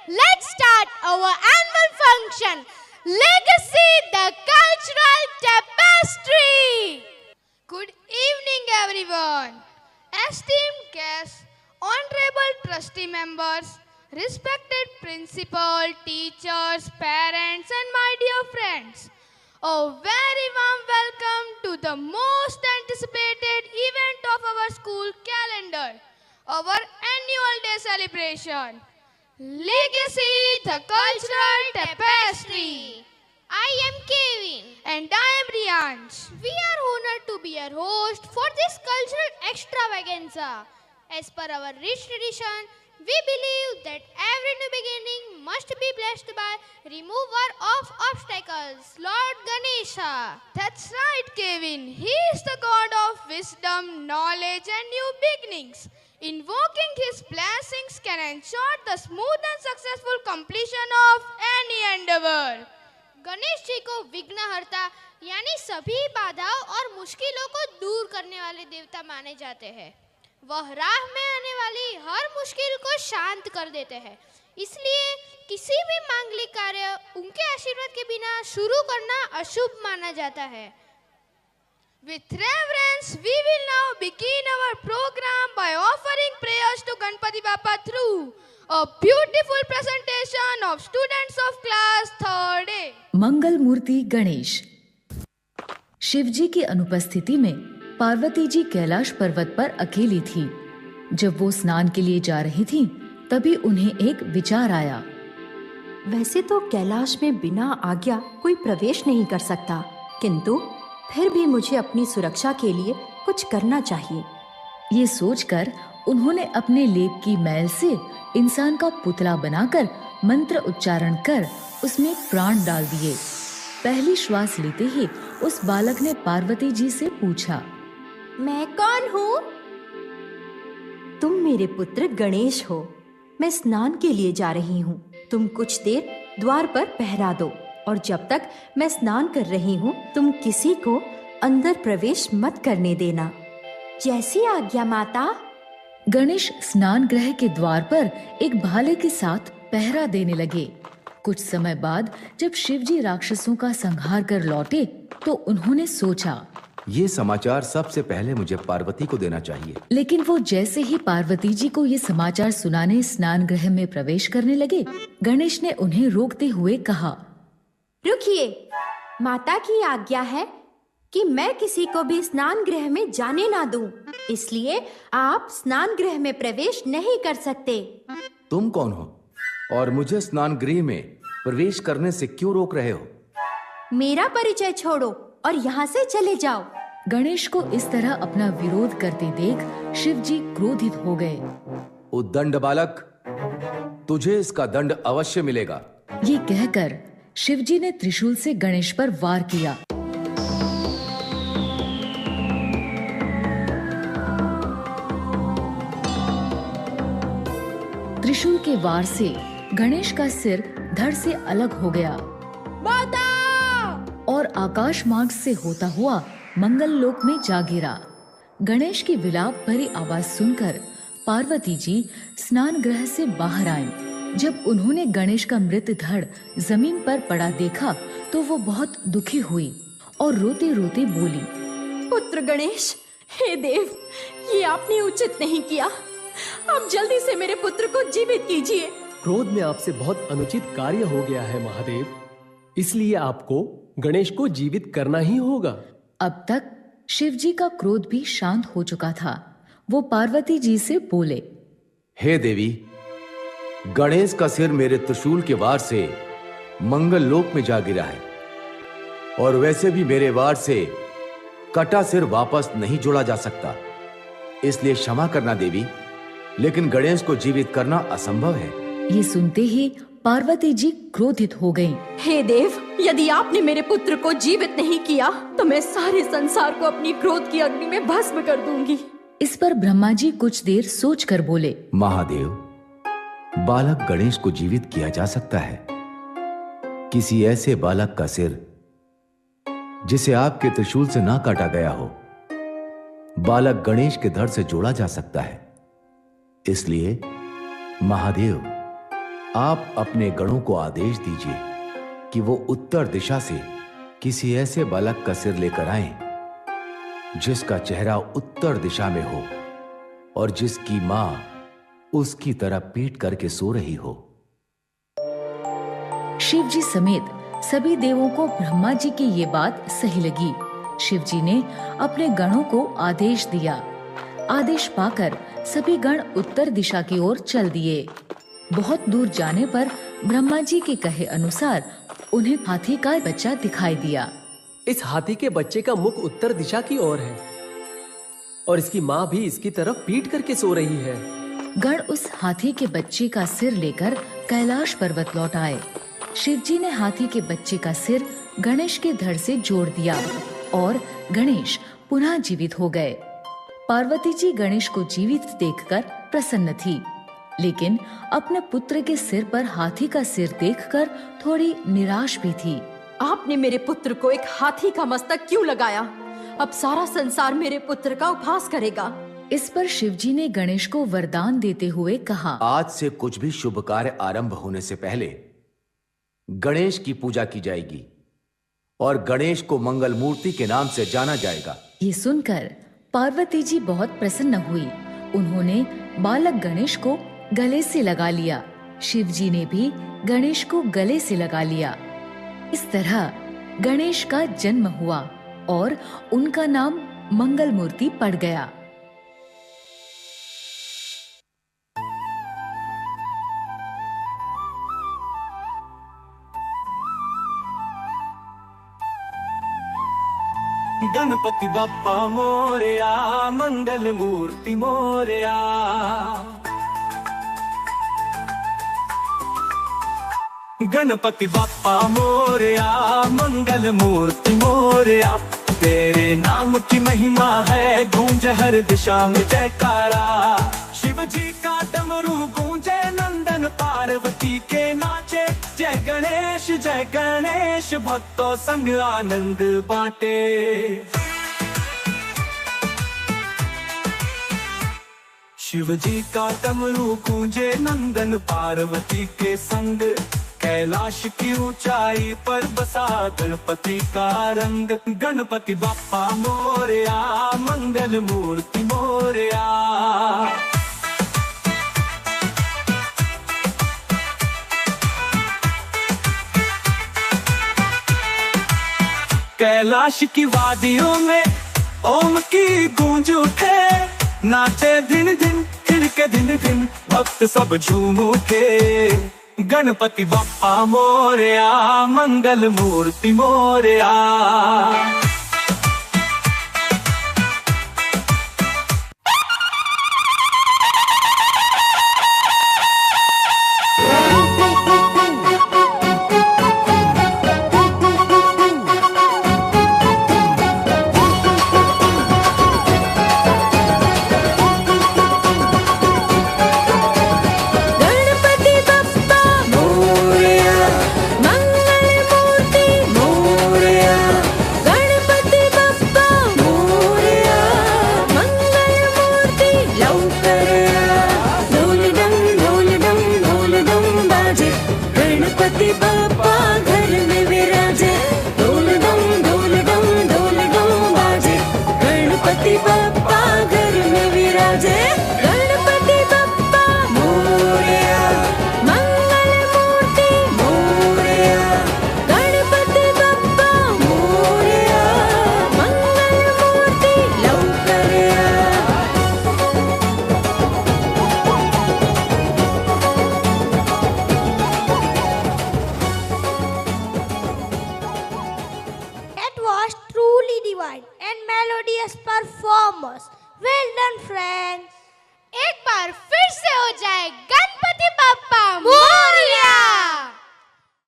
let's start our annual function, Legacy the Cultural Tapestry. Good evening, everyone. Esteemed guests, honorable trustee members, respected principal, teachers, parents, and my dear friends, a very warm welcome to the most anticipated event of our school calendar, our annual day celebration, Legacy the Cultural Tapestry. I am Kevin. And I am Riyansh. We are honored to be your host for this cultural extravaganza. As per our rich tradition, we believe that every new beginning must be blessed by remover of obstacles, Lord Ganesha. That's right, Kevin. He is the God of wisdom, knowledge, and new beginnings. Invoking his blessings can ensure the smooth and successful completion of any endeavor. Ganesh ji को विघ्नहर्ता यानी सभी बाधाओं और मुश्किलों को दूर करने वाले देवता माने जाते हैं। वह राह में आने वाली हर मुश्किल को शांत कर देते हैं। इसलिए किसी भी मांगलिक कार्य उनके आशीर्वाद के बिना शुरू करना अशुभ माना जाता है। With reverence, we will now begin our program by offering prayers to Ganpati Bappa through a beautiful presentation of students of class 3rd A. मंगल मूर्ति गणेश। शिवजी की अनुपस्थिति में पार्वती जी कैलाश पर्वत पर अकेली थी। जब वो स्नान के लिए जा रही थीं, तभी उन्हें एक विचार आया। वैसे तो कैलाश में बिना आज्ञा कोई प्रवेश नहीं कर सकता, किंतु फिर भी मुझे अपनी सुरक्षा के लिए कुछ करना चाहिए। ये सोचकर उन्होंने अपने लेप की मैल से इंसान का पुतला बनाकर मंत्र उच्चारण कर उसमें प्राण डाल दिए। पहली श्वास लेते ही उस बालक ने पार्वती जी से पूछा, मैं कौन हूँ? तुम मेरे पुत्र गणेश हो। मैं स्नान के लिए जा रही हूँ। तुम कुछ देर द्वार पर पहरा दो और जब तक मैं स्नान कर रही हूँ तुम किसी को अंदर प्रवेश मत करने देना। जैसी आज्ञा माता। गणेश स्नान गृह के द्वार पर एक भाले के साथ पहरा देने लगे। कुछ समय बाद जब शिवजी राक्षसों का संहार कर लौटे तो उन्होंने सोचा, ये समाचार सबसे पहले मुझे पार्वती को देना चाहिए। लेकिन वो जैसे ही पार्वती जी को ये समाचार सुनाने स्नान गृह में प्रवेश करने लगे, गणेश ने उन्हें रोकते हुए कहा, रुकिए, माता की आज्ञा है कि मैं किसी को भी स्नान गृह में जाने ना दूं, इसलिए आप स्नान गृह में प्रवेश नहीं कर सकते। तुम कौन हो और मुझे स्नान गृह में प्रवेश करने से क्यों रोक रहे हो? मेरा परिचय छोड़ो और यहाँ से चले जाओ। गणेश को इस तरह अपना विरोध करते देख शिवजी क्रोधित हो गए। उद्दंड बालक, तुझे इसका दंड अवश्य मिलेगा। ये कहकर शिवजी ने त्रिशूल से गणेश पर वार किया। त्रिशूल के वार से गणेश का सिर धड़ से अलग हो गया और आकाश मार्ग से होता हुआ मंगल लोक में जा गिरा। गणेश की विलाप भरी आवाज सुनकर पार्वती जी स्नान गृह से बाहर आईं। जब उन्होंने गणेश का मृत धड़ जमीन पर पड़ा देखा तो वो बहुत दुखी हुई और रोते रोते बोली, पुत्र गणेश, हे देव, ये आपने उचित नहीं किया। आप जल्दी से मेरे पुत्र को जीवित कीजिए। क्रोध में आपसे बहुत अनुचित कार्य हो गया है महादेव, इसलिए आपको गणेश को जीवित करना ही होगा। अब तक शिवजी का क्रोध भी शांत हो चुका था। वो पार्वती जी से बोले, हे देवी, गणेश का सिर मेरे त्रिशूल के वार से मंगल लोक में जा गिरा है और वैसे भी मेरे वार से कटा सिर वापस नहीं जोड़ा जा सकता, इसलिए क्षमा करना देवी, लेकिन गणेश को जीवित करना असंभव है। ये सुनते ही पार्वती जी क्रोधित हो गईं। हे देव, यदि आपने मेरे पुत्र को जीवित नहीं किया तो मैं सारे संसार को अपनी क्रोध की अग्नि में भस्म कर दूंगी। इस पर ब्रह्मा जी कुछ देर सोचकर बोले, महादेव, बालक गणेश को जीवित किया जा सकता है। किसी ऐसे बालक का सिर जिसे आपके त्रिशूल से ना काटा गया हो, बालक गणेश के धड़ से जोड़ा जा सकता है। इसलिए महादेव, आप अपने गणों को आदेश दीजिए कि वो उत्तर दिशा से किसी ऐसे बालक का सिर लेकर आएं जिसका चेहरा उत्तर दिशा में हो और जिसकी मां उसकी तरह पीट करके सो रही हो। शिव जी समेत सभी देवों को ब्रह्मा जी की ये बात सही लगी। शिव जी ने अपने गणों को आदेश दिया। आदेश पाकर सभी गण उत्तर दिशा की ओर चल दिए। बहुत दूर जाने पर ब्रह्मा जी के कहे अनुसार उन्हें हाथी का बच्चा दिखाई दिया। इस हाथी के बच्चे का मुख उत्तर दिशा की ओर है और इसकी माँ भी इसकी तरफ पीट करके सो रही है। गण उस हाथी के बच्चे का सिर लेकर कैलाश पर्वत लौट आए। शिव जी ने हाथी के बच्चे का सिर गणेश के धड़ से जोड़ दिया और गणेश पुनः जीवित हो गए। पार्वती जी गणेश को जीवित देखकर प्रसन्न थी, लेकिन अपने पुत्र के सिर पर हाथी का सिर देखकर थोड़ी निराश भी थी। आपने मेरे पुत्र को एक हाथी का मस्तक क्यों लगाया? अब सारा संसार मेरे पुत्र का उपहास करेगा। इस पर शिव जी ने गणेश को वरदान देते हुए कहा, आज से कुछ भी शुभ कार्य आरंभ होने से पहले गणेश की पूजा की जाएगी और गणेश को मंगल मूर्ति के नाम से जाना जाएगा। ये सुनकर पार्वती जी बहुत प्रसन्न हुई। उन्होंने बालक गणेश को गले से लगा लिया। शिव जी ने भी गणेश को गले से लगा लिया। इस तरह गणेश का जन्म हुआ और उनका नाम मंगल मूर्ति पड़ गया। गणपति बप्पा मोरया, मंगल मूर्ति मोरया। गणपति बप्पा मोरया, मंगल मूर्ति मोरया। तेरे नाम की महिमा है, गूंजे हर दिशा में जयकारा। शिव जी का डमरू गूंजे, नंदन पार्वती के नाचे। जय गणेश भक्तों संग आनंद बांटे। शिव जी का डमरू गूंजे, नंदन पार्वती के संग। कैलाश की ऊंचाई पर बसा गणपति का रंग। गणपति बप्पा मोरया, मंगल मूर्ति मोरया। कैलाश की वादियों में ओम की गूंज उठे। नाचे दिन दिन दिन के दिन दिन, भक्त सब झूम उठे। गणपति बप्पा मोरया, मंगल मूर्ति Morya. And melodious performance. Well done, friends. एक बार फिर से हो जाए गणपति बप्पा मोरया।